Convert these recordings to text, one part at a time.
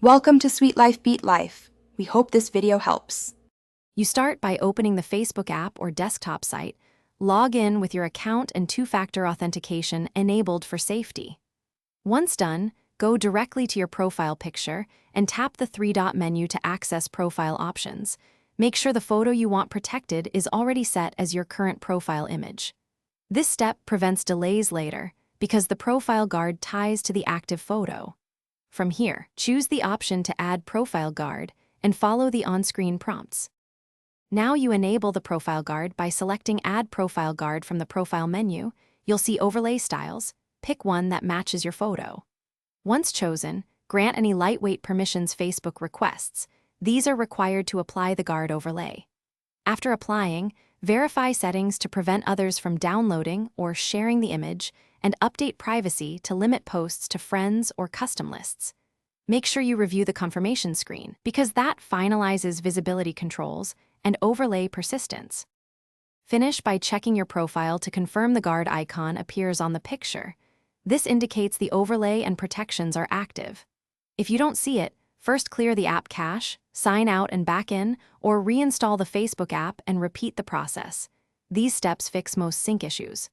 Welcome to Sweet Life Beat Life. We hope this video helps. You start by opening the Facebook app or desktop site, log in with your account and two-factor authentication enabled for safety. Once done, go directly to your profile picture and tap the three-dot menu to access profile options. Make sure the photo you want protected is already set as your current profile image. This step prevents delays later because the profile guard ties to the active photo. From here, choose the option to add profile guard and follow the on-screen prompts. Now you enable the profile guard by selecting Add Profile Guard from the profile menu. You'll see overlay styles. Pick one that matches your photo. Once chosen, grant any lightweight permissions Facebook requests. These are required to apply the guard overlay. After applying, verify settings to prevent others from downloading or sharing the image, and update privacy to limit posts to friends or custom lists. Make sure you review the confirmation screen, because that finalizes visibility controls and overlay persistence. Finish by checking your profile to confirm the guard icon appears on the picture. This indicates the overlay and protections are active. If you don't see it, first clear the app cache, sign out and back in, or reinstall the Facebook app and repeat the process. These steps fix most sync issues.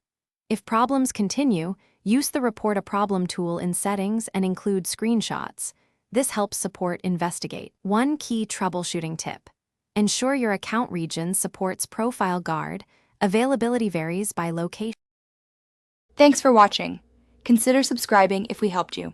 If problems continue, use the Report a Problem tool in Settings and include screenshots. This helps support investigate. One key troubleshooting tip: ensure your account region supports Profile Guard. Availability varies by location. Thanks for watching. Consider subscribing if we helped you.